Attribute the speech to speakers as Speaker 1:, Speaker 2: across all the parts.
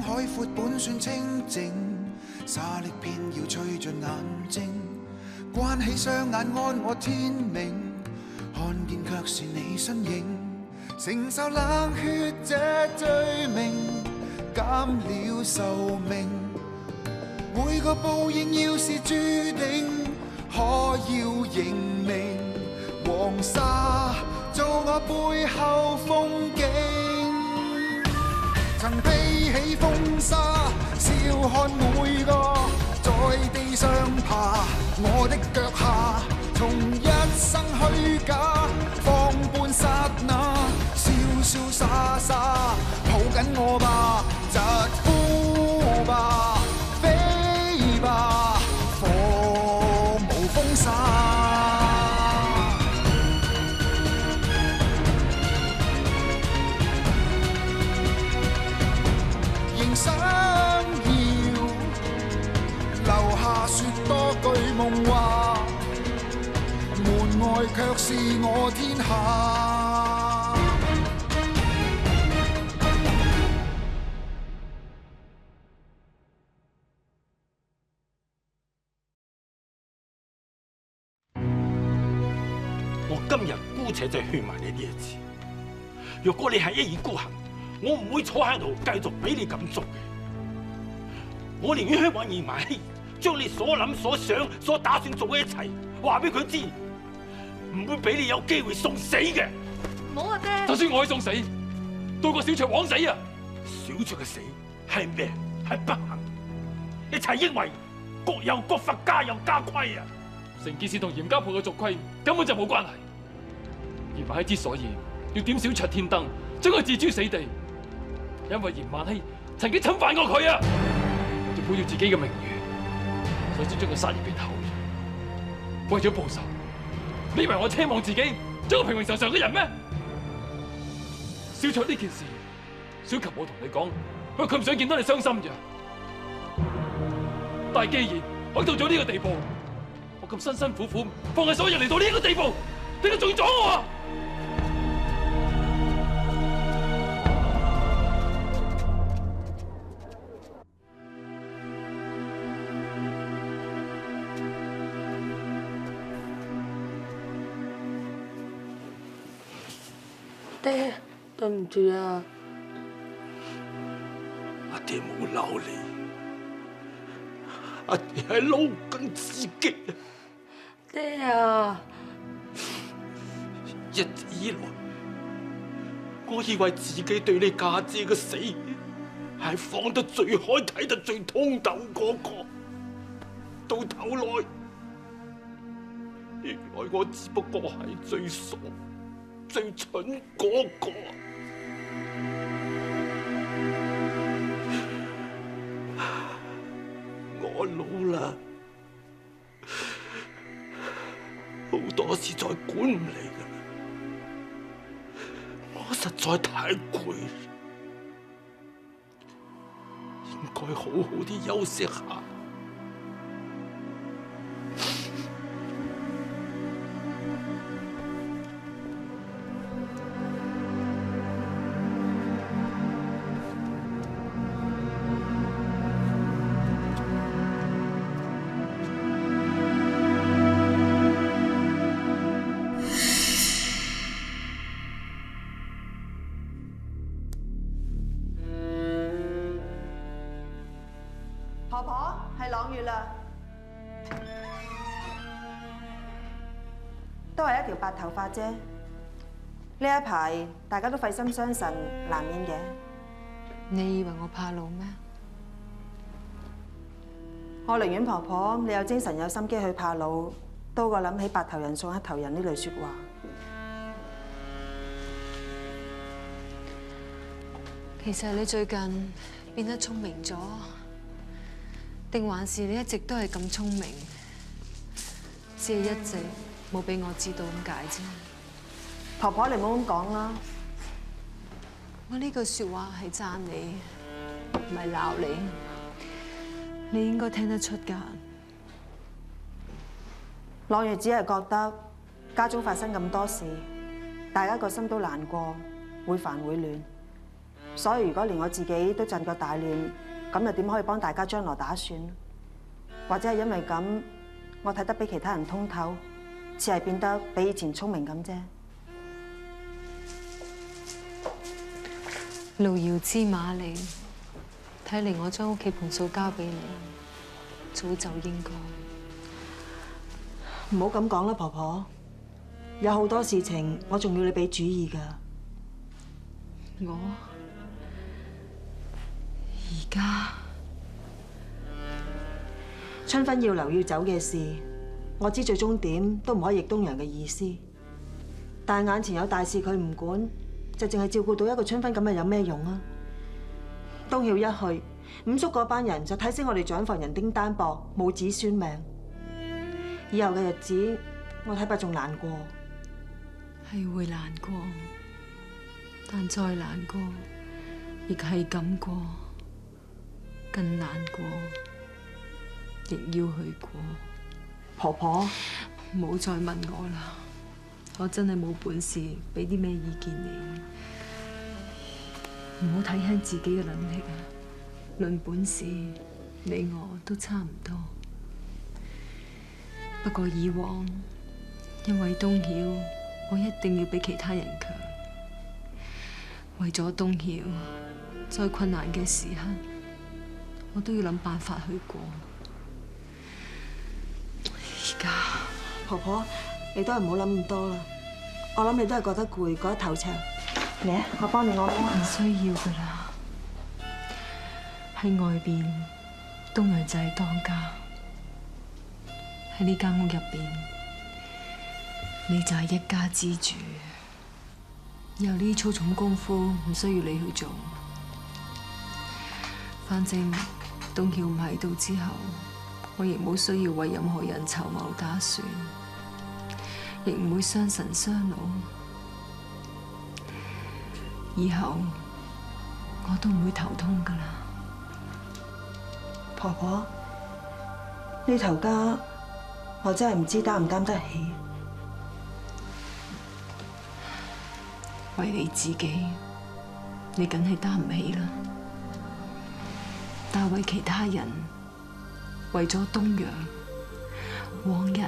Speaker 1: 海闊本算清靜，沙礫偏要吹進眼睛，關起雙眼安我天命，看見卻是你身影，承受冷血這罪名，減了壽命，每個報應要是注定，可要認命，黃沙做我背後風景，曾披起風沙，笑看每個在地上爬，我的腳下從一生虛假放半剎那，瀟瀟灑灑抱緊我吧，疾呼吧，飛吧，火無風沙。想要留下說多句夢話，門外卻是我天下。
Speaker 2: 我今日姑且就勸埋你呢一次，若果你係一意孤行，我唔會坐喺度繼續俾你咁做嘅。我寧願香港移埋，將你所諗所想所打算做嘅一切話俾佢知，唔會俾你有機會送死嘅。
Speaker 3: 冇啊，爹！
Speaker 4: 就算我去送死，到個小卓枉死啊！
Speaker 2: 小卓嘅死係命係不幸，一切因為各有各法，家有家規啊！
Speaker 4: 成件事同嚴家鋪嘅族規根本就冇關係。嚴萬禧之所以要點小卓天燈，將佢置諸死地，因為嚴萬禧曾經侵犯過佢啊！要保住自己嘅名譽，所以先將佢殺而滅口。為咗報仇，你以為我奢望自己做個平平常常嘅人咩？小卓呢件事，小琴冇同你講，佢唔想見到你傷心咋。但係既然我到咗呢個地步，我咁辛辛苦苦放棄所有人嚟到呢個地步，你都仲要阻我啊？
Speaker 3: 爹，對唔住啊！
Speaker 2: 阿爹冇鬧你，阿爹係撈緊自己啊！
Speaker 3: 爹啊！
Speaker 2: 一直以來，我以為自己對你家姐嘅死係放得最開、睇得最通透嗰個，到頭來，原來我只不過係最傻、最蠢嗰個。我老啦，好多事再管唔嚟噶啦，我實在太攰，應該好好啲休息下。
Speaker 5: 婆婆，係朗月啦，都係一條白頭髮啫。呢一排大家都費心傷神，難免嘅。
Speaker 3: 你以為我怕老咩？
Speaker 5: 我寧願婆婆你有精神有心機去怕老，多過諗起白頭人送黑頭人呢類説話。
Speaker 3: 其實你最近變得聰明咗，定還是你一直都係咁聰明，只係一直冇俾我知道咁解啫。
Speaker 5: 婆婆你唔好咁講啦，
Speaker 3: 我呢句説話係讚你，唔係鬧你，你應該聽得出㗎。
Speaker 5: 朗月只係覺得家中發生咁多事，大家個心都難過，會煩會亂。所以如果連我自己都陣腳大亂，咁又點可以幫大家將來打算？或者係因為咁，我睇得比其他人通透，似係變得比以前聰明咁啫。
Speaker 3: 路遙知馬力，睇嚟我將屋企盤數交俾你，早就應該。
Speaker 5: 唔好咁講啦，婆婆。有好多事情我仲要你俾主意㗎。
Speaker 3: 我而家
Speaker 5: 春芬要留要走嘅事，我知最終點都唔可以逆東陽嘅意思。但係眼前有大事佢唔管，就淨係照顧到一個春芬咁又有咩用啊？東曉一去，五叔嗰班人就睇死我哋長房人丁單薄，冇子孫命。以後嘅日子，我睇怕仲難過。
Speaker 3: 係會難過，但再難過，亦係咁過，更難過，亦要去過。
Speaker 5: 婆婆，
Speaker 3: 唔好再問我啦，我真係冇本事俾啲咩意見你。唔好睇輕自己嘅能力啊！論本事，你我都差唔多。不過以往，因為東曉，我一定要比其他人強。為咗東曉，再困難嘅時刻，我都要諗辦法去過。而家，
Speaker 5: 婆婆，你都係唔好諗咁多啦。我諗你都係覺得攰，覺得頭長。嚟啊，我幫你按摩。
Speaker 3: 唔需要噶啦，喺外邊，東陽就係當家；喺呢間屋入邊，你就係一家之主。有呢粗重功夫唔需要你去做。反正東曉唔喺度之後，我亦冇需要為任何人籌謀打算，亦唔會傷神傷腦。以後我都唔會頭痛噶啦。
Speaker 5: 婆婆，呢頭家我真係唔知擔唔擔得起。
Speaker 3: 為你自己，你梗係擔唔起啦。但係為其他人，為咗東陽，往日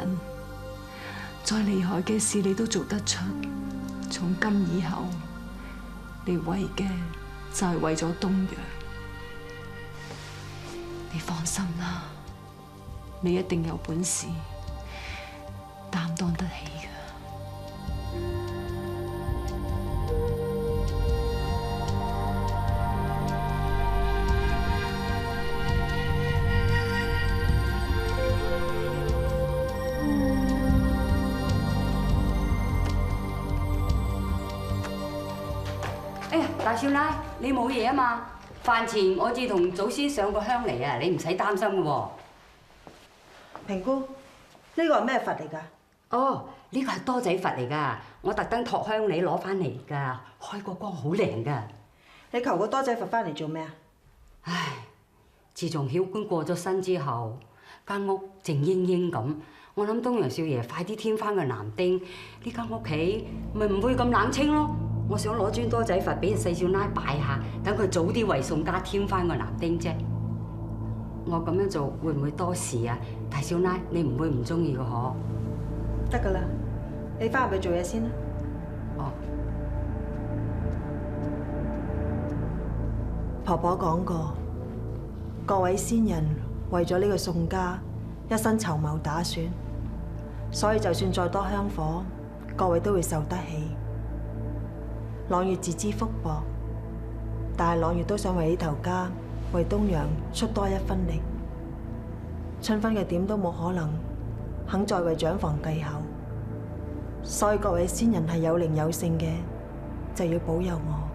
Speaker 3: 再厲害嘅事你都做得出。從今以後，你為嘅就係為咗東陽。你放心啦，你一定有本事擔當得起嘅。
Speaker 6: 哎呀，大少奶，你冇嘢啊嘛？飯前我至同祖師上過香嚟啊，你唔使擔心嘅喎。
Speaker 5: 平姑，呢個係咩佛嚟㗎？
Speaker 6: 哦，呢個係多仔佛嚟㗎，我特登託香你攞翻嚟㗎，開個光好靈㗎。
Speaker 5: 你求個多仔佛翻嚟做咩啊？
Speaker 6: 唉，自從曉官過咗身之後，間屋靜英英咁，我諗東陽少爺快啲添翻個男丁，呢間屋企咪唔會咁冷清咯。我想攞尊多仔佛俾細少奶拜下，等佢早啲為宋家添翻個男丁啫。我咁樣做會唔會多事啊？大少奶，你唔會唔中意嘅嗬？
Speaker 5: 得㗎啦，你翻入去做嘢先啦。
Speaker 6: 哦，
Speaker 5: 婆婆講過，各位先人為咗呢個宋家，一生籌謀打算，所以就算再多香火，各位都會受得起。朗月自知福薄，但係朗月都想為呢頭家，為東陽出多一分力。春芬嘅點都冇可能肯再為長房繼後，所以各位先人係有靈有性嘅，就要保佑我。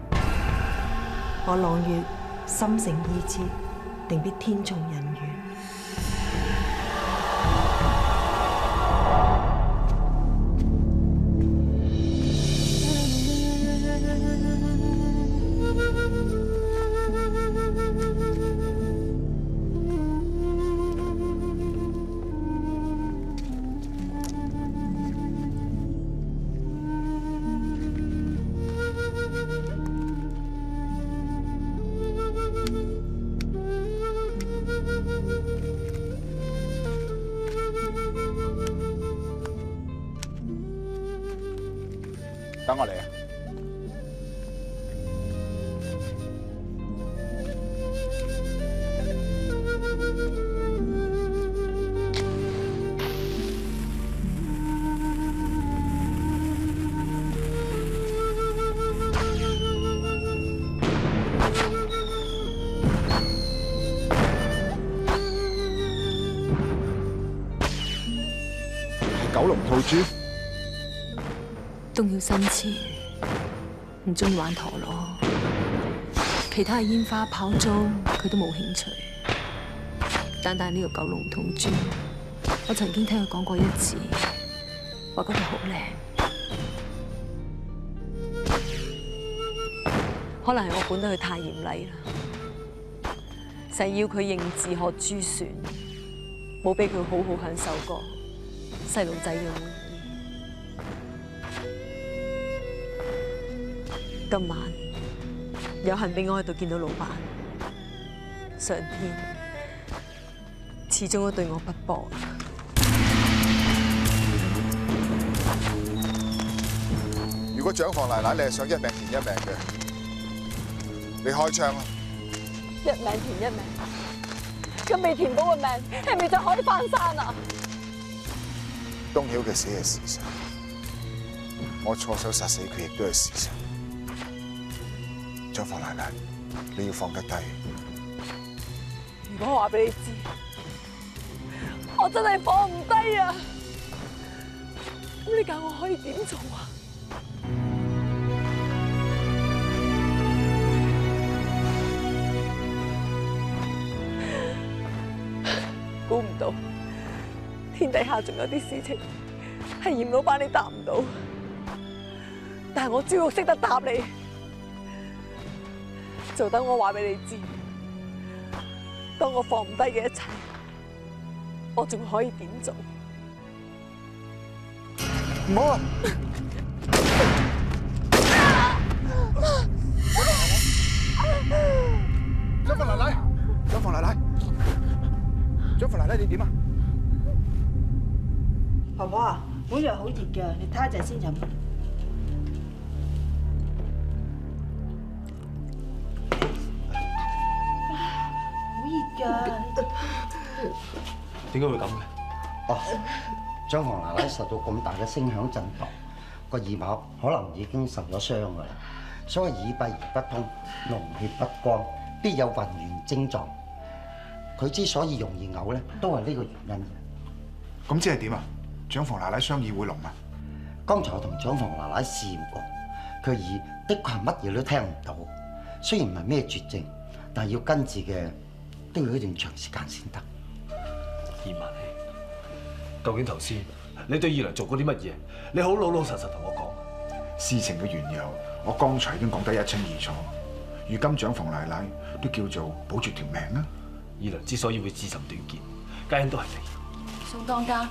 Speaker 5: 我朗月心誠意切，定必天從人願。
Speaker 7: 等我嚟啊！九龍套豬。
Speaker 3: 東耀新前唔中意玩陀螺，其他嘅煙花炮竹佢都冇興趣。單單呢個九龍筒豬，我曾經聽佢講過一次，話覺得好靚。可能係我管得佢太嚴厲啦，成日要佢認字學珠算，冇俾佢好好享受過細路仔嘅玩意。今晚有幸俾我喺度見到老闆，上天始終都對我不薄。
Speaker 7: 如果長房奶奶你係想一命填一命嘅，你開槍啦！
Speaker 8: 一命填一命，咁未填到個命，係咪就可以翻山啊？
Speaker 7: 東曉嘅死係事實，我錯手殺死佢亦都係事實。長房奶奶，你要放得低。
Speaker 8: 如果我話俾你知，我真係放唔低啊！咁你教我可以點做啊？估唔到，天底下仲有啲事情係嚴老闆你答唔到，但係我照樣識得答你。就等我話俾你知，當我放唔低嘅一切，我仲可以點做？
Speaker 7: 唔好啊！長房奶奶，長房奶奶，長房奶奶，你點啊？
Speaker 5: 婆婆啊，碗藥好熱嘅，你睇下陣先飲。
Speaker 9: 點解會咁嘅？
Speaker 10: 哦，張房奶奶受到咁大嘅聲響震盪，個耳膜可能已經受咗傷㗎啦。所謂耳閉而不通，膿血不光，必有暈眩症狀。佢之所以容易嘔咧，都係呢個原因。
Speaker 7: 咁即係點啊？長房奶奶雙耳會聾啊？
Speaker 10: 剛才我同長房奶奶試驗過，佢耳的確係乜嘢都聽唔到。雖然唔係咩絕症，但係要根治嘅都要一段長時間先得。
Speaker 9: 葉萬喜，究竟頭先你對二娘做過啲乜嘢？你好老老實實同我講。
Speaker 7: 事情嘅緣由，我剛才已經講得一清二楚。如今長房奶奶都叫做保住條命啦。
Speaker 9: 二娘之所以會自尋短見，皆因都係你。
Speaker 11: 宋當家，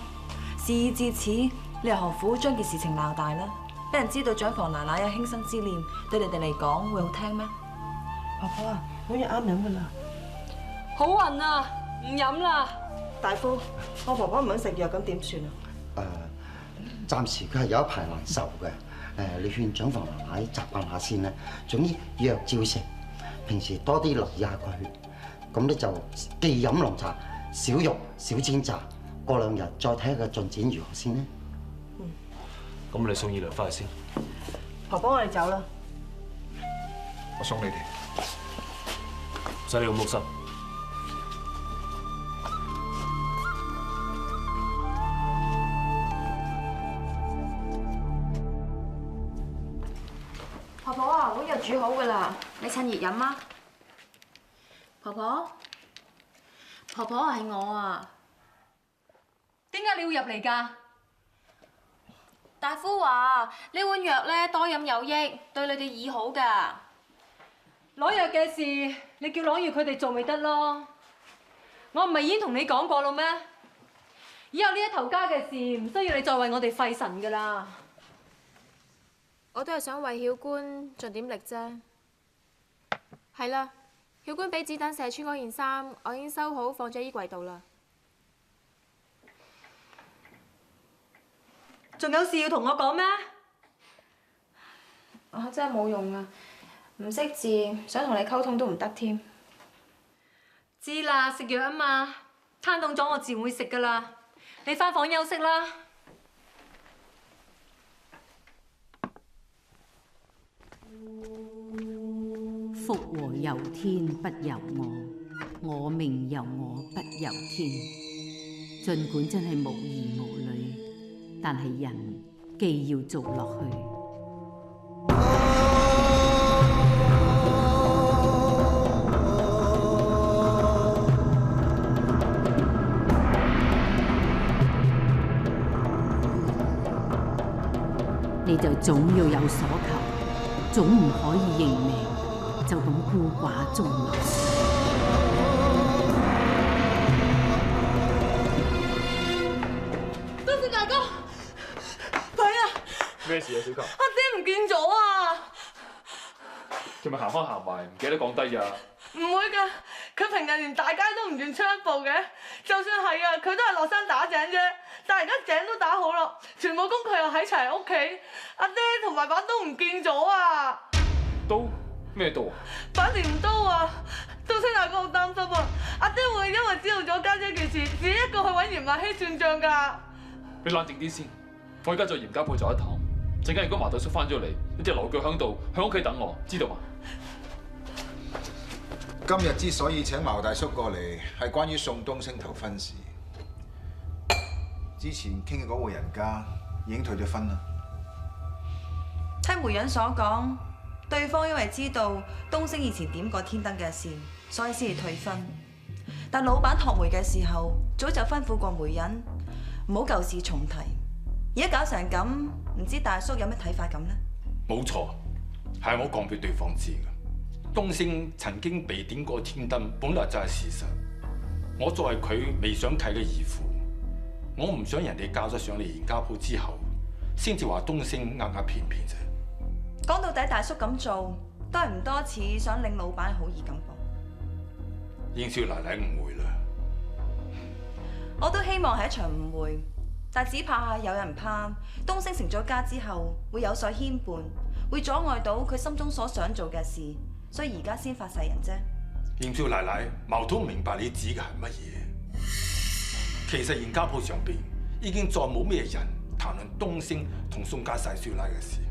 Speaker 11: 事已至此，你又何苦將件事情鬧大呢？俾人知道長房奶奶有輕生之念，對你哋嚟講會好聽咩？
Speaker 5: 婆婆啊，碗藥啱飲㗎啦。
Speaker 3: 好暈啊，唔飲啦。
Speaker 5: 大夫，我婆婆唔肯食藥，咁點算啊？
Speaker 10: 暫時佢係有一排難受嘅。你勸長房奶奶習慣下先啦。總之藥照食，平時多啲留意下佢。咁咧就忌飲濃茶，少肉少煎炸。過2日再睇下個進展如何先咧。
Speaker 9: 咁你送二娘翻去先。
Speaker 5: 婆婆，我哋走啦。
Speaker 7: 我送你哋。
Speaker 9: 唔使你咁碌心。
Speaker 11: 婆婆啊，碗藥煮好噶啦，你趁熱飲啊！婆婆，婆婆係我啊！
Speaker 3: 點解你要入嚟㗎？
Speaker 11: 大夫話呢碗藥咧多飲有益，對你哋耳好㗎。
Speaker 3: 攞藥嘅事，你叫朗月佢哋做咪得咯？我唔係已經同你講過咯咩？以後呢一頭家嘅事，唔需要你再為我哋費神㗎啦。
Speaker 12: 我都係想為曉官盡點力啫。係啦，曉官俾子彈射穿嗰件衫，我已經收好放咗喺衣櫃度啦。
Speaker 3: 仲有事要同我講咩？
Speaker 12: 我真係冇用啊，唔識字，想同你溝通都唔得添。
Speaker 6: 知啦，食藥啊嘛，攤凍咗我自然會食噶啦。你返房休息啦。
Speaker 13: 福禍由天不由我，我命由我不由天。儘管真係無兒無女，但係人既要做落去。你就總要有所求，總唔可以認命，就咁孤寡終老。
Speaker 11: 東昇大哥，弊啦！
Speaker 4: 咩事啊，小琴？
Speaker 11: 阿爹唔見咗啊！
Speaker 4: 佢咪行開行埋，唔記得講低呀？
Speaker 11: 唔會㗎，佢平日連大街都唔願出一步嘅，就算係啊，佢都係落山打井啫。但係而家井都打好啦，全部工具又喺齊屋企，阿爹同埋把刀唔見咗啊！
Speaker 4: 刀？咩刀啊？
Speaker 11: 把鐮刀啊！東昇大哥好擔心啊！阿爹會因為知道咗家姐件事，自己一個去揾嚴萬熙算賬㗎。
Speaker 4: 你冷靜啲先，我而家在嚴家鋪走一趟，陣間如果麻大叔翻咗嚟，你就留佢喺度，喺屋企等我，知道嘛？
Speaker 7: 今日之所以請茅大叔過嚟，係關於宋東昇頭婚事。之前傾嘅嗰戶人家已經退咗婚啦。
Speaker 11: 聽媒人所講，對方因為知道東昇以前點過天燈嘅事，所以先至退婚。但老闆託媒嘅時候，早就吩咐過媒人唔好舊事重提。而家搞成咁，唔知大叔有咩睇法咁呢？
Speaker 2: 冇錯，係我講俾對方知嘅。東昇曾經被點過天燈，本來就係事實。我作為佢未想契嘅義父，我唔想人哋嫁咗上嚟嚴家鋪之後，先至話東昇呃呃騙騙啫。
Speaker 11: 講到底，大叔咁做都係唔多似想領老闆好意咁噃。
Speaker 2: 應少奶奶誤會啦。
Speaker 11: 我都希望係一場誤會，但只怕有人怕東昇成咗家之後會有所牽絆，會阻礙到佢心中所想做嘅事，所以而家先發誓人啫。
Speaker 2: 應少奶奶，茅土明白你指嘅係乜嘢？其實嚴家鋪上邊已經再冇咩人談論東昇同宋家細少奶嘅事。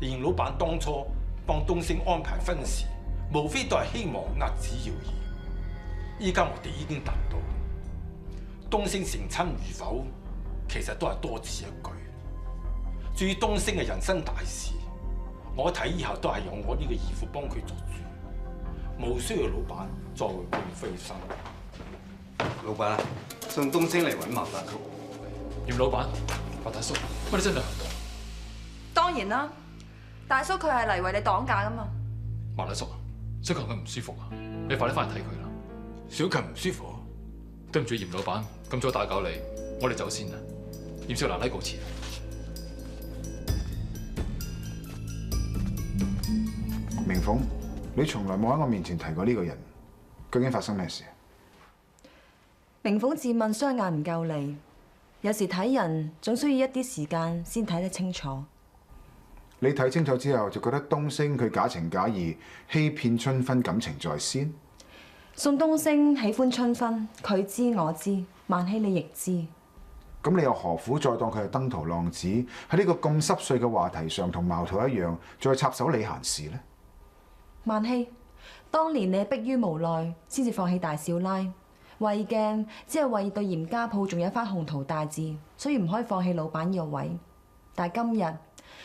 Speaker 2: 嚴老闆當初幫東昇安排婚事，無非都係希望遏止謠言。依家我哋已經達到，東昇成親與否，其實都係多此一舉。至於東昇嘅人生大事，我睇以後都係由我呢個義父幫佢做主，無需要老闆再為佢費心。
Speaker 14: 老闆啊，宋東昇嚟揾茅大叔。
Speaker 4: 嚴老闆，茅大叔，乜你真係？
Speaker 11: 當然啦，大叔佢係嚟為你擋駕噶嘛。
Speaker 4: 茅大叔，小琴佢唔舒服啊，你快啲翻嚟睇佢啦。
Speaker 2: 小琴唔舒服？
Speaker 4: 對唔住嚴老闆，咁早打攪你，我哋走先啦。嚴少奶奶告辭。
Speaker 7: 明鳳，你從來冇喺我面前提過呢個人，究竟發生咩事？
Speaker 11: 明鳳自問雙眼唔夠利，有時睇人總需要一啲時間先睇得清楚。
Speaker 7: 你睇清楚之後，就覺得東昇佢假情假意，欺騙春芬，感情在先。
Speaker 11: 宋東昇喜歡春芬，佢知我知，萬希你亦知。
Speaker 7: 咁你又何苦再當佢係登徒浪子，喺呢個咁濕碎嘅話題上同茅土一樣，再插手理閒事呢？
Speaker 11: 萬希，當年你迫於無奈，先至放棄大少奶，為嘅只係為對嚴家鋪仲有一番宏圖大志，所以唔可以放棄老闆呢個位。但係今日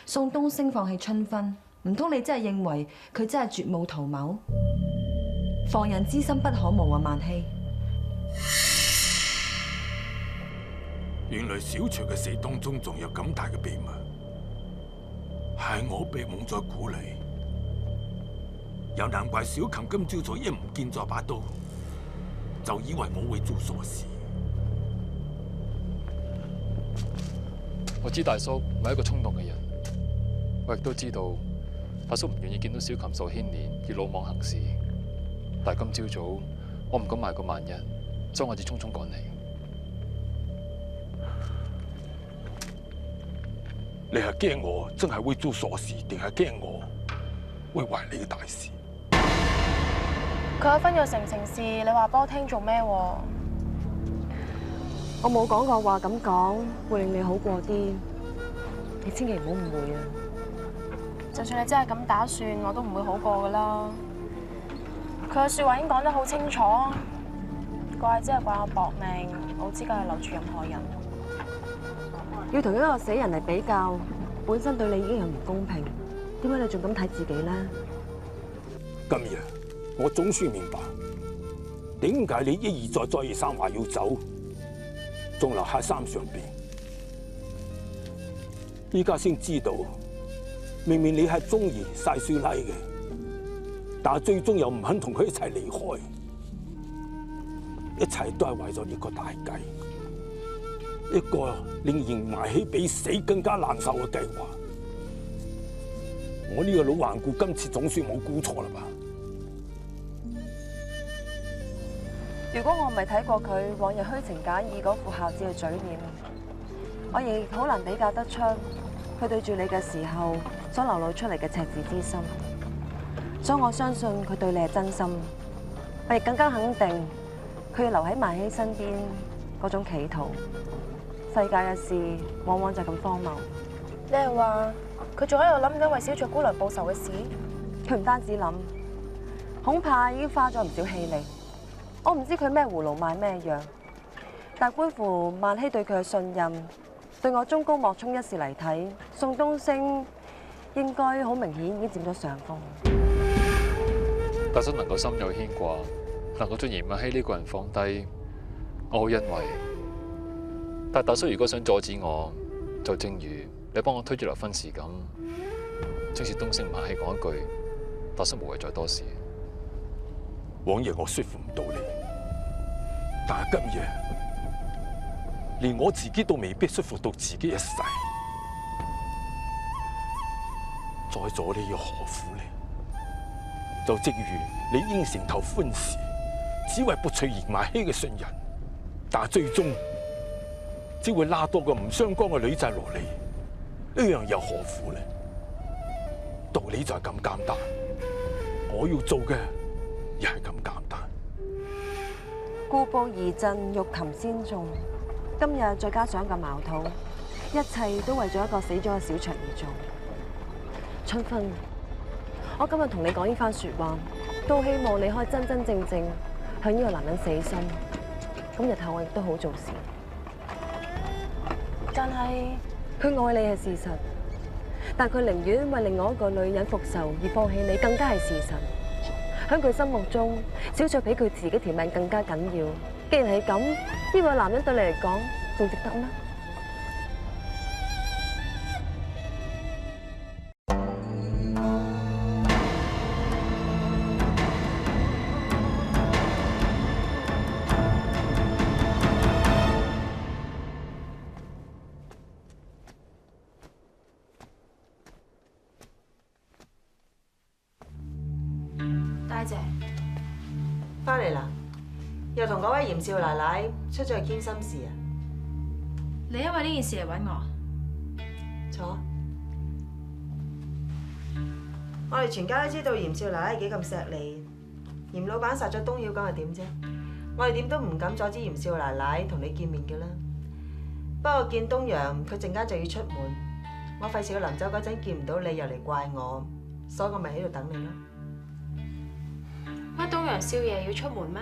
Speaker 11: 宋東昇放棄春芬，唔通你真係認為佢真係絕無圖謀？防人之心不可無啊，萬希。
Speaker 2: 原來小徐嘅死當中仲有咁大嘅秘密，係我被蒙在鼓裏。又難怪小琴今朝早一唔見咗把刀，就以為我會做傻事。
Speaker 4: 我知大叔唔係一個衝動嘅人，我亦都知道大叔唔願意見到小琴受牽連而魯莽行事。但係今朝早我唔敢埋個萬一，所以我至匆匆趕嚟。
Speaker 2: 你係驚我真係會做傻事，定係驚我會壞你嘅大事？
Speaker 12: 佢有分咗成唔成事？你話俾我聽做咩？
Speaker 5: 我冇講過話咁講會令你好過啲，你千祈唔好誤會啊！
Speaker 12: 就算你真係咁打算，我都唔會好過噶啦。佢嘅說話已經講得好清楚，怪只係怪我搏命，冇資格去留住任何人。
Speaker 5: 要同一個死人嚟比較，本身對你已經係唔公平，點解你仲咁睇自己咧？
Speaker 2: 今日我總算明白，點解你一而再再而三話要走，仲留喺山上邊。依家先知道，明明你係中意細少奶嘅，但係最終又唔肯同佢一齊離開，一切都係為咗一個大計。一個令嚴埋希比死更加難受嘅計劃，我呢個老頑固今次總算冇估錯啦吧？
Speaker 5: 如果我唔係睇過佢往日虛情假意嗰副孝子嘅嘴臉，我亦好難比較得出佢對住你嘅時候所流露出嚟嘅赤子之心。所以我相信佢對你係真心，我亦更加肯定佢要留喺萬希身邊嗰種企圖。世界嘅事往往就係咁荒謬。
Speaker 12: 你係話佢仲喺度諗緊為小雀姑娘報仇嘅事？
Speaker 5: 佢唔單止諗，恐怕已經花咗唔少氣力。我唔知佢咩葫蘆賣咩藥，但觀乎萬希對佢嘅信任，對我中高莫沖一事嚟睇，宋東升應該好明顯已經佔咗上風。
Speaker 4: 大叔能夠心有牽掛，能夠將嚴萬希呢個人放低，我好欣慰。但大叔如果想阻止我，就正如你幫我推住離婚時咁，即使東升唔客氣講一句，大叔無謂再多事。
Speaker 2: 往日我說服唔到你，但係今日連我自己都未必說服到自己一世，再阻你又何苦呢？就正如你應承頭歡事，只為博取嚴萬希嘅信任，但係最終只會拉多個唔相干嘅女仔落嚟，呢樣又何苦呢？道理就係咁簡單，我要做嘅又係咁簡單。
Speaker 5: 故布疑陣，欲擒先縱。今日再加上一個矛頭，一切都為咗一個死咗嘅小卓而做。春芬，我今日同你講呢番說話，都希望你可以真真正正向呢個男人死心，咁日後我亦都好做事。
Speaker 12: 但係
Speaker 5: 佢愛你係事實，但佢寧願為另外一個女人復仇而放棄你，更加係事實。喺佢心目中，小卓比佢自己條命更加緊要。既然係咁，呢個男人對你嚟講仲值得咩？
Speaker 12: 大姐，
Speaker 5: 翻嚟啦，又同嗰位嚴少奶奶出咗去傾心事啊？
Speaker 12: 你因為呢件事嚟揾我？
Speaker 5: 坐。我哋全家都知道嚴少奶奶幾咁錫你，嚴老闆殺咗東曉，咁係點啫？我哋點都唔敢阻止嚴少奶奶同你見面嘅啦。不過見東陽，佢陣間就要出門，我費事佢臨走嗰陣見唔到你，又嚟怪我，所以我咪喺度等你咯。
Speaker 12: 乜東陽少爺要出門咩？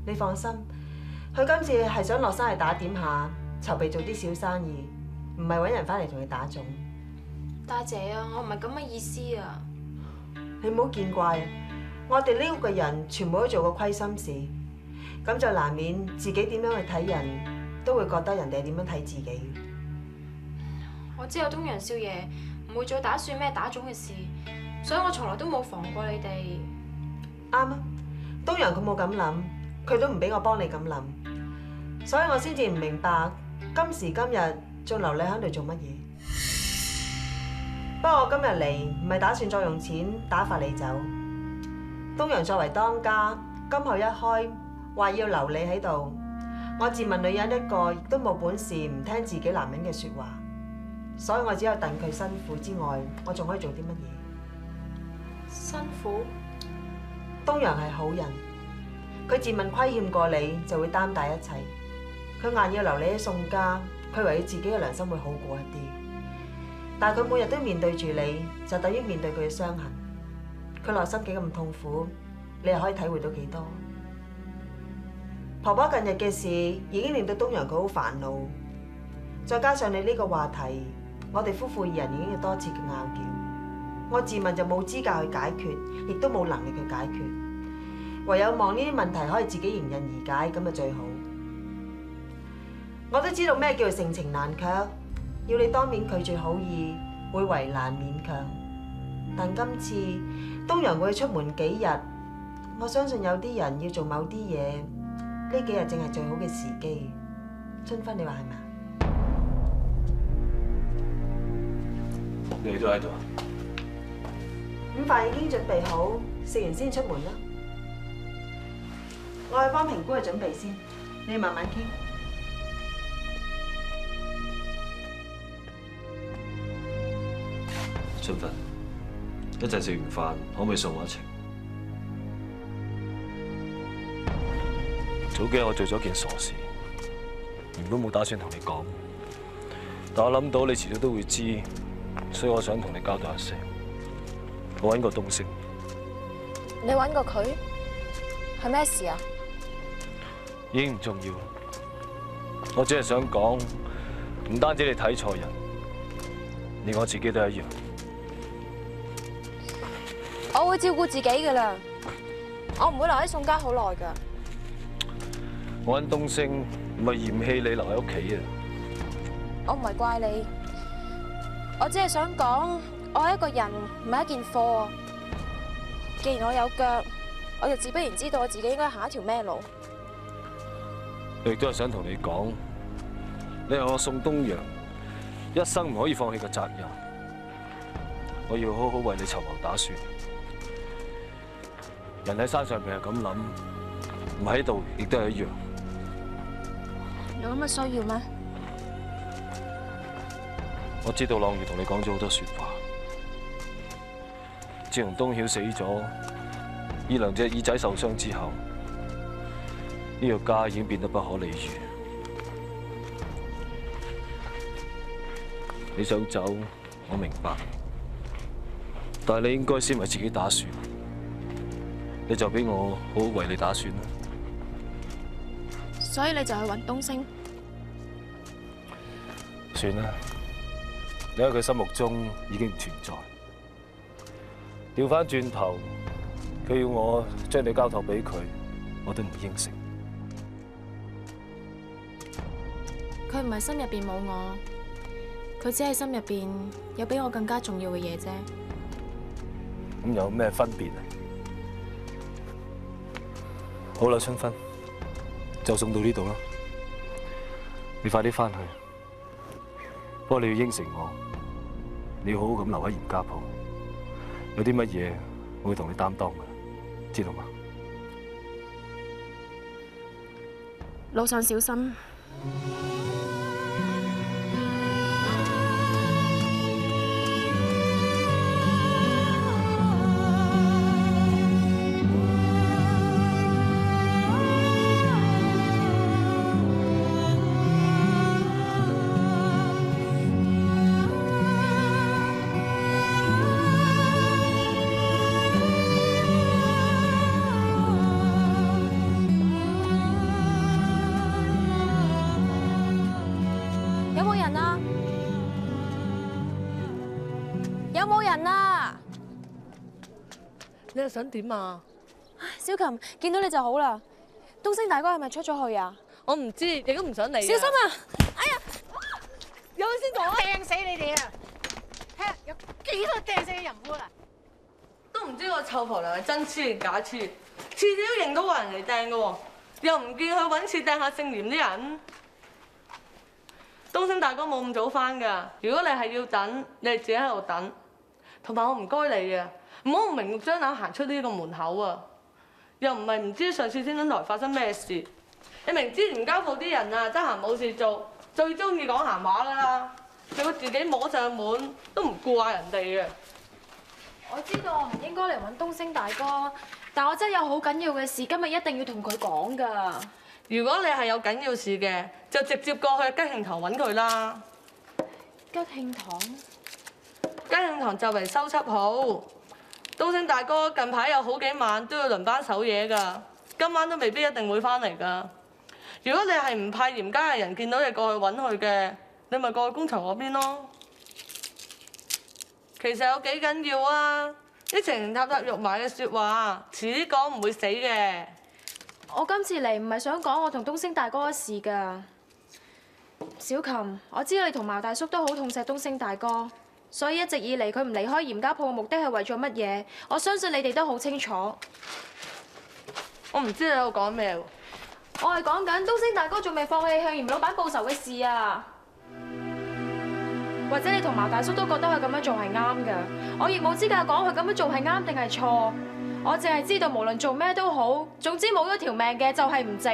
Speaker 5: 你放心，佢今次係想落山去打點下，籌備做啲小生意，唔係揾人翻嚟同你打種。
Speaker 12: 大姐啊，我唔係咁嘅意思啊！
Speaker 5: 你唔好見怪，我哋呢個人全部都做過虧心事，咁就難免自己點樣去睇人，都會覺得人哋點樣睇自己。
Speaker 12: 我知道東陽少爺唔會再打算咩打種嘅事，所以我從來都冇防過你哋。
Speaker 5: 啱啊，東陽佢冇咁諗，佢都唔俾我幫你咁諗，所以我先至唔明白今時今日仲留你喺度做乜嘢。不過我今日嚟唔係打算再用錢打發你走。東陽作為當家，今後一開話要留你喺度，我自問女人一個亦都冇本事唔聽自己男人嘅說話，所以我只有戥佢辛苦之外，我仲可以做啲乜嘢？
Speaker 12: 辛苦？
Speaker 5: 東陽係好人，佢自問虧欠過你，就會擔大一切。佢硬要留你喺宋家，佢為佢自己嘅良心會好過一啲。但係佢每日都面對住你，就等於面對佢嘅傷痕。佢內心幾咁痛苦，你又可以體會到幾多？婆婆近日嘅事已經令到東陽佢好煩惱，再加上你呢個話題，我哋夫婦二人已經有多次嘅拗撬。我自問就冇資格去解決，亦都冇能力去解決，唯有望呢啲問題可以自己迎刃而解，咁就最好。我都知道咩叫做盛情難卻，要你當面拒絕好易，會為難勉強。但今次東陽會出門幾日，我相信有啲人要做某啲嘢，呢幾日正係最好嘅時機。春芬，你話係咪？
Speaker 9: 你都喺度啊？
Speaker 5: 午飯已經準備好，食完先出門啦。我去幫評估去準備先，你慢慢傾。
Speaker 9: 春芬，一陣食完飯可唔可以送我一程？早幾日我做咗件傻事，原本冇打算同你講，但我諗到你遲早都會知，所以我想同你交代一聲。我揾過東升。
Speaker 12: 你揾過佢？係咩事啊？
Speaker 9: 已經唔重要，我只係想講，唔單止你睇錯人，連我自己都一樣。
Speaker 12: 我會照顧自己噶啦，我唔會留喺宋家好耐噶。
Speaker 9: 我揾東升唔係嫌棄你留喺屋企啊！
Speaker 12: 我唔係怪你，我只係想講，我係一個人，唔係一件貨。既然我有腳，我就自不然知道我自己應該行一條咩路。
Speaker 9: 我亦都係想同你講，你係我宋東陽一生唔可以放棄嘅責任。我要好好為你籌謀打算。人喺山上邊係咁諗，唔喺度亦都係一樣。
Speaker 12: 有咁嘅需要咩？
Speaker 9: 我知道朗月同你講咗好多說話。自從東曉死咗，依兩隻耳仔受傷之後，呢個家已經變得不可理喻。你想走，我明白，但係你應該先為自己打算。你就俾我好好為你打算啦。
Speaker 12: 所以你就去揾東升？
Speaker 9: 算啦，你喺佢心目中已經唔存在。調翻轉頭，佢要我將你交託俾佢，我都唔應承。
Speaker 12: 佢唔係心入邊冇我，佢只係心入邊有比我更加重要嘅嘢啫。
Speaker 9: 咁有咩分別啊？好啦，春芬，就送到呢度啦。你快啲翻去，不過你要應承我，你要好好咁留喺嚴家鋪。有啲乜嘢我會同你擔當嘅，知道嗎？
Speaker 12: 路上小心。有冇人啊？
Speaker 8: 你係想點啊？
Speaker 12: 小琴見到你就好啦。東升大哥係咪出咗去啊？
Speaker 8: 我唔知，亦都唔想理。
Speaker 12: 小心啊！
Speaker 8: 哎呀，有先同我掟死你哋啊！睇下有幾多掟死嘅人夫啊！都唔知個臭婆娘係真黐定假黐，次次都認到個人嚟掟嘅喎，又唔見佢揾次掟下姓廉啲人。東升大哥冇咁早翻㗎，如果你係要等，你係自己喺度等。同埋我唔該你啊，唔好明目張膽行出呢個門口啊！又唔係唔知上次天燈台發生咩事，你明知廉家鋪啲人啊，得閒冇事做，最中意講閒話㗎啦。你會自己摸上門，都唔顧下人哋嘅。
Speaker 12: 我知道我唔應該嚟揾東升大哥，但我真係有好緊要嘅事，今日一定要同佢講㗎。
Speaker 8: 如果你係有緊要事嘅，就直接過去吉慶堂揾佢啦。
Speaker 12: 吉慶堂？
Speaker 8: 吉慶堂就嚟收葺好，東升大哥近排有好幾晚都要輪班守夜㗎，今晚都未必一定會翻嚟㗎。如果你係唔派嚴家嘅人見到你過去揾佢嘅，你咪過去工場嗰邊咯。其實有幾緊要啊！啲情情塔塔肉麻嘅説話，遲啲講唔會死嘅。
Speaker 12: 我今次嚟唔係想講我同東升大哥嘅事㗎。小琴，我知道你同茅大叔都好痛錫東升大哥，所以一直以嚟佢唔離開嚴家鋪嘅目的係為咗乜嘢？我相信你哋都好清楚。
Speaker 8: 我唔知你喺度講咩喎？
Speaker 12: 我係講緊東升大哥仲未放棄向嚴老闆報仇嘅事啊！或者你同茅大叔都覺得佢咁樣做係啱嘅，我亦冇資格講佢咁樣做係啱定係錯。我淨係知道無論做咩都好，總之冇咗條命嘅就係唔值。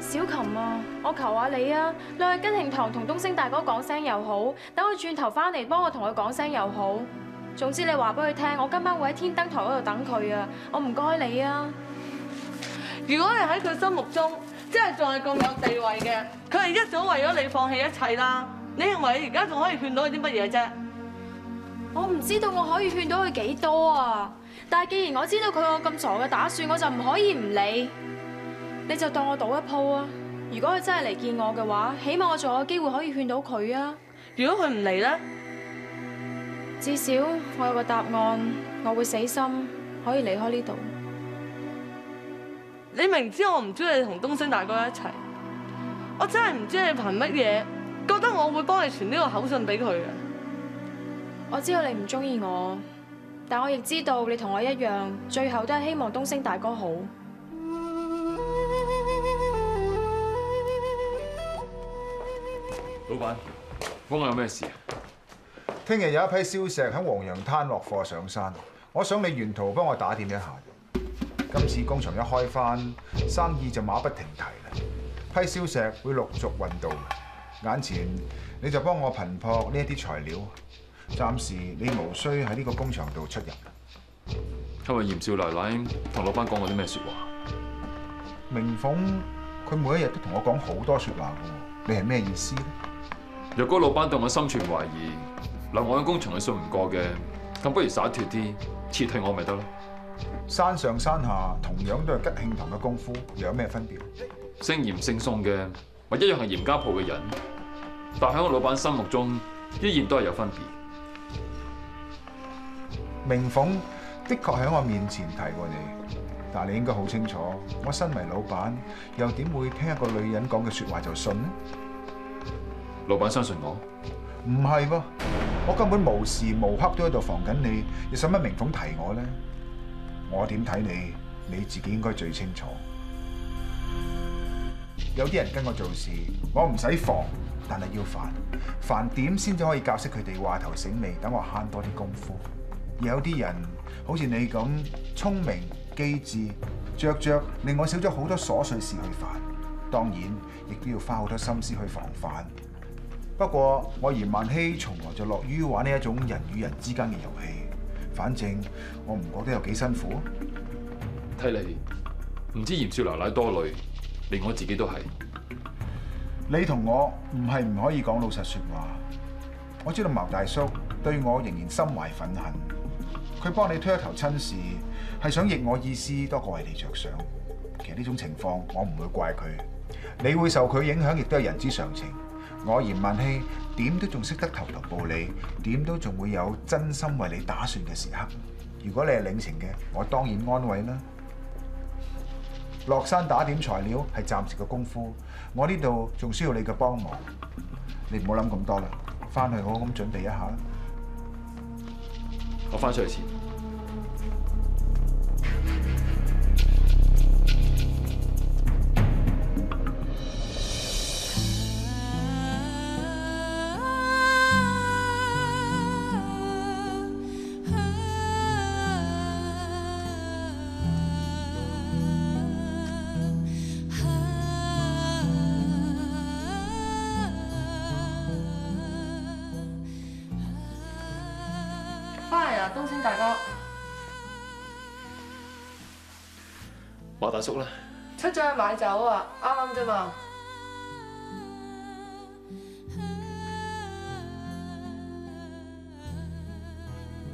Speaker 12: 小琴啊，我求下你啊，你去吉慶堂同東升大哥講聲又好，等佢轉頭翻嚟幫我同佢講聲又好。總之你話俾佢聽，我今晚會喺天燈台嗰度等佢啊！我唔該你啊！
Speaker 8: 如果你喺佢心目中，即係仲係咁有地位嘅，佢係一早為咗你放棄一切啦。你認為你而家仲可以勸到佢啲乜嘢啫？
Speaker 12: 我唔知道我可以勸到佢幾多啊！但係既然我知道佢有咁傻嘅打算，我就唔可以唔理。你就當我賭一鋪啊！如果佢真係嚟見我嘅話，起碼我仲有機會可以勸到佢啊！
Speaker 8: 如果佢唔嚟咧，
Speaker 12: 至少我有個答案，我會死心可以離開呢度。
Speaker 8: 你明知我唔中意你同東升大哥一齊，我真係唔知你憑乜嘢覺得我會幫你傳呢個口信俾佢嘅。
Speaker 12: 我知道你唔中意我，但我亦知道你同我一樣，最後都係希望東升大哥好。
Speaker 15: 老闆，幫我有咩事啊？
Speaker 7: 聽日有一批燒石喺黃楊灘落貨上山，我想你沿途幫我打點一下。今次工場一開返，生意就馬不停蹄啦。批燒石會陸續運到，眼前你就幫我頻撲呢一啲材料。暫時你無需喺呢個工場度出入。
Speaker 15: 係咪嚴少奶奶同老闆講過啲咩説話？
Speaker 7: 明鳳佢每一日都同我講好多説話嘅，你係咩意思咧？
Speaker 15: 若果老闆對我心存懷疑，嗱我喺工場係信唔過嘅，咁不如灑脱啲，撤退我咪得咯。
Speaker 7: 山上山下同樣都係吉慶堂嘅功夫，又有咩分別？
Speaker 15: 姓嚴姓宋嘅，咪一樣係嚴家鋪嘅人，但喺我老闆心目中，依然都係有分別。
Speaker 7: 明鳳的確喺我面前提過你，但係你應該好清楚，我身為老闆，又點會聽一個女人講嘅説話就信呢？
Speaker 15: 老闆相信我？
Speaker 7: 唔係噃，我根本無時無刻都喺度防緊你，你使乜明鳳提我呢？我點睇你，你自己應該最清楚。有啲人跟我做事，我唔使防，但係要煩點先至可以教識佢哋話頭醒尾，等我慳多啲功夫。而有啲人好似你咁聰明機智，着令我少咗好多瑣碎事去煩，當然亦都要花好多心思去防範。不過我嚴萬禧從來就樂於玩呢一種人與人之間嘅遊戲，反正我唔覺得有幾辛苦。
Speaker 15: 睇嚟唔知嚴少奶奶多慮，連我自己都係。
Speaker 7: 你同我唔係唔可以講老實説話。我知道茅大叔對我仍然心懷憤恨，佢幫你推一頭親事，係想逆我意思多過為你着想。其實呢種情況我唔會怪佢，你會受佢影響，亦都係人之常情。我嚴萬禧點都仲識得投桃報李，點都仲會有真心為你打算嘅時刻。如果你係領情嘅，我當然安慰啦。落山打點材料係暫時嘅功夫，我呢度仲需要你嘅幫忙。你唔好諗咁多啦，翻去好好咁準備一下啦。
Speaker 15: 我翻出去先。
Speaker 8: 大哥。
Speaker 15: 馬大叔咧，
Speaker 8: 出咗去買酒啊，啱啱啫嘛。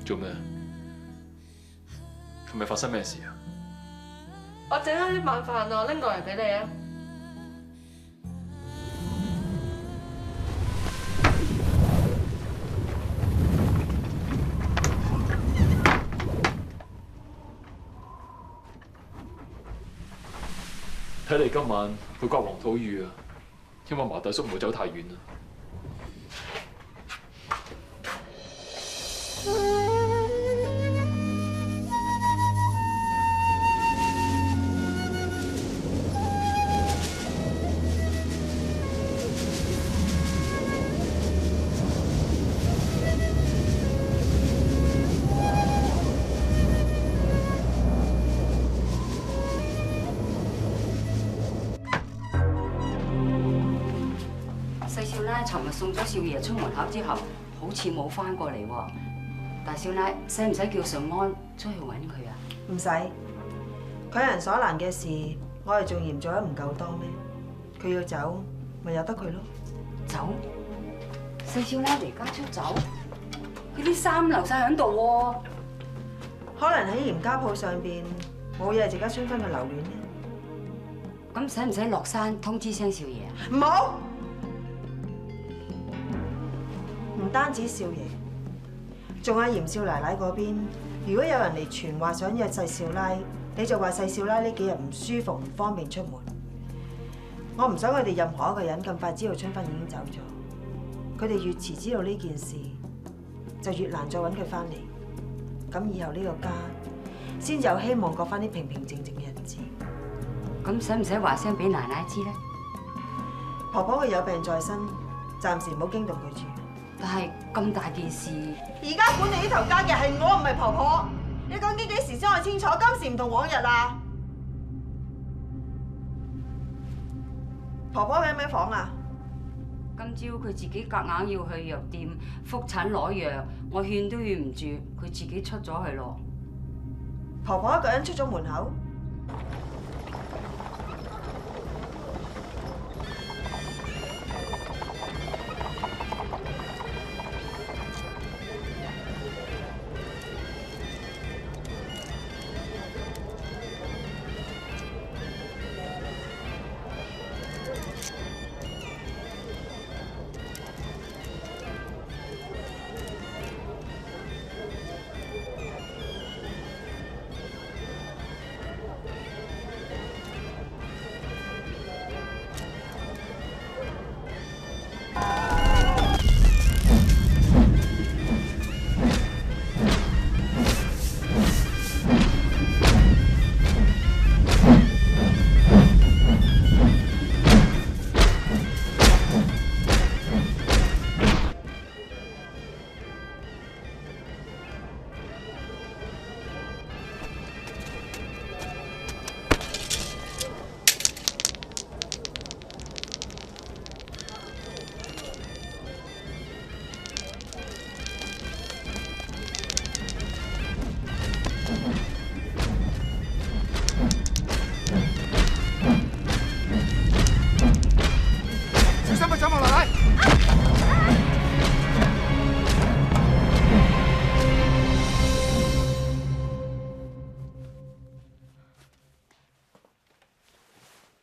Speaker 15: 做咩？係咪發生咩事啊？
Speaker 8: 我整咗啲晚飯啊，拎過嚟俾你啊。
Speaker 15: 睇嚟今晚會刮黃土雨啊！希望馬大叔唔好走太遠啊！
Speaker 6: 細少奶尋日送咗少爺出門口之後，好似冇翻過嚟喎。大少奶使唔使叫順安出去揾佢啊？
Speaker 5: 唔使，佢人所難嘅事，我哋仲嫌做得唔夠多咩？佢要走，咪由得佢咯。
Speaker 6: 走？細少奶離家出走？佢啲衫留晒喺度喎。
Speaker 5: 可能喺嚴家鋪上邊冇嘢值得春芬去留戀呢。
Speaker 6: 咁使唔使落山通知聲少爺啊？
Speaker 5: 唔好，唔單止少爺，仲喺嚴少奶奶嗰邊。如果有人嚟傳話想約細少奶，你就話細少奶呢幾日唔舒服，唔方便出門。我唔想佢哋任何一個人咁快知道春芬已經走咗。佢哋越遲知道呢件事，就越難再揾佢翻嚟。咁以後呢個家先有希望過翻啲平平靜靜嘅日子。
Speaker 6: 咁使唔使話聲俾奶奶知咧？
Speaker 5: 婆婆佢有病在身，暫時唔好驚動佢住。
Speaker 6: 但係咁大件事，
Speaker 5: 而家管理呢頭家嘅係我，唔係婆婆。你究竟幾時先可以清楚？今時唔同往日啦。婆婆喺咩房啊？
Speaker 6: 今朝佢自己夾硬要去藥店覆診攞藥，我勸都勸唔住，佢自己出咗去咯。
Speaker 5: 婆婆一個人出咗門口。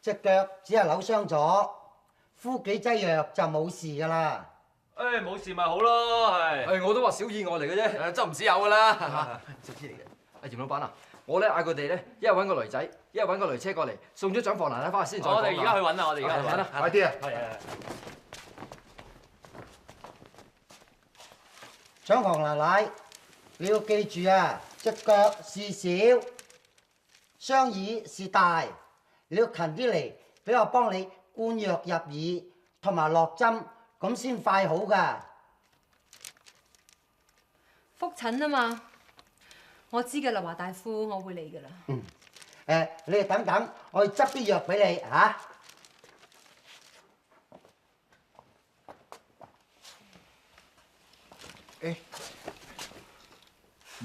Speaker 10: 隻腳只係扭傷咗，敷幾劑藥就冇事㗎啦。
Speaker 16: 誒冇事咪好咯，係。我都話小意外嚟嘅啫，執唔止有㗎啦。食啲嚟嘅。阿嚴老闆啊，我咧嗌佢哋咧，一係揾個雷仔，一係揾個雷車過嚟，送咗長房奶奶翻去先再講。我哋而家去揾啦，我哋而家去揾啦，
Speaker 7: 快啲啊！
Speaker 16: 係。
Speaker 10: 長房奶奶，你要記住啊，隻腳是小，雙耳是大。你要勤啲嚟，俾我幫你灌藥入耳，同埋落針，咁先快好㗎。
Speaker 3: 覆診啊嘛，我知㗎啦，華大夫，我會嚟㗎啦。
Speaker 10: 你哋等等，我去執啲藥俾你嚇。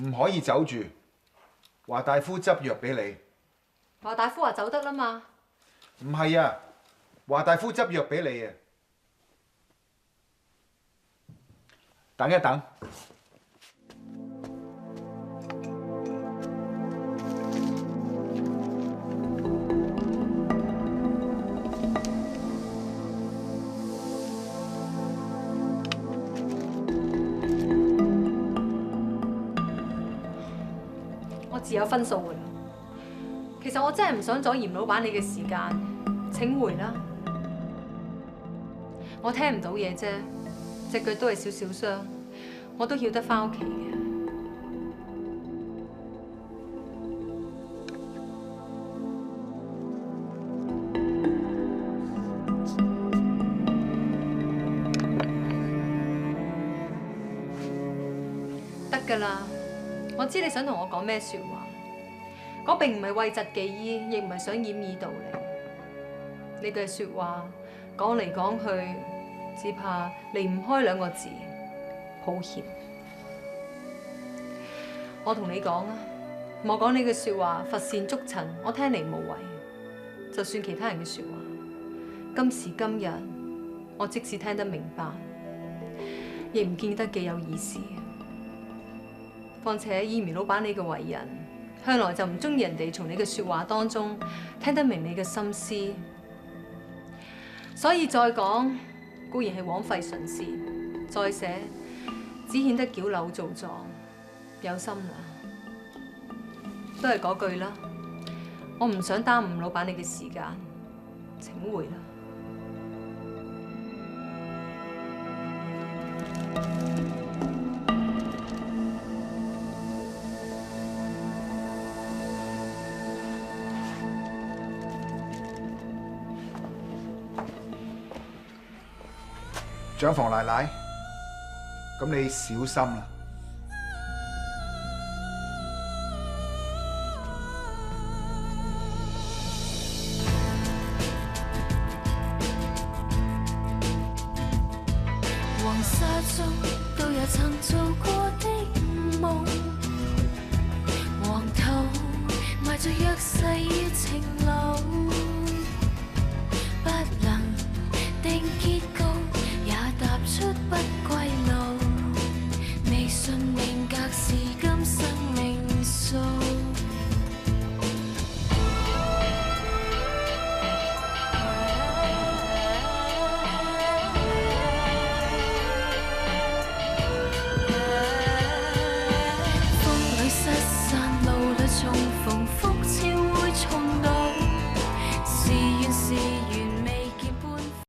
Speaker 7: 唔可以走住。華大夫執藥俾你。
Speaker 11: 華大夫話走得啦嘛。
Speaker 7: 唔係啊，華大夫執藥俾你啊。等一等。
Speaker 11: 我自有分數㗎啦。其實我真係唔想阻嚴老闆你嘅時間，請回啦。我聽唔到嘢啫，隻腳都係少少傷，我都曉得返屋企嘅。得㗎啦，我知你想同我講咩説話。我並唔係諱疾忌醫，亦唔係想掩耳盜鈴。你句説話講嚟講去，只怕離唔開兩個字：抱歉。我同你講啊，莫講你嘅説話乏善足陳，我聽嚟無謂。就算其他人嘅説話，今時今日，我即使聽得明白，亦唔見得幾有意思。況且以苗老闆你嘅為人，向來就唔中意人哋從你嘅説話當中聽得明你嘅心思，所以再講固然係枉費唇舌，再寫只顯得矯揉造作，有心啦。都係嗰句啦，我唔想耽誤老闆你嘅時間，請回啦。
Speaker 7: 長房奶奶，咁你小心啦。
Speaker 17: 黃沙中都有曾做過的夢，黃土埋着弱勢與情郎。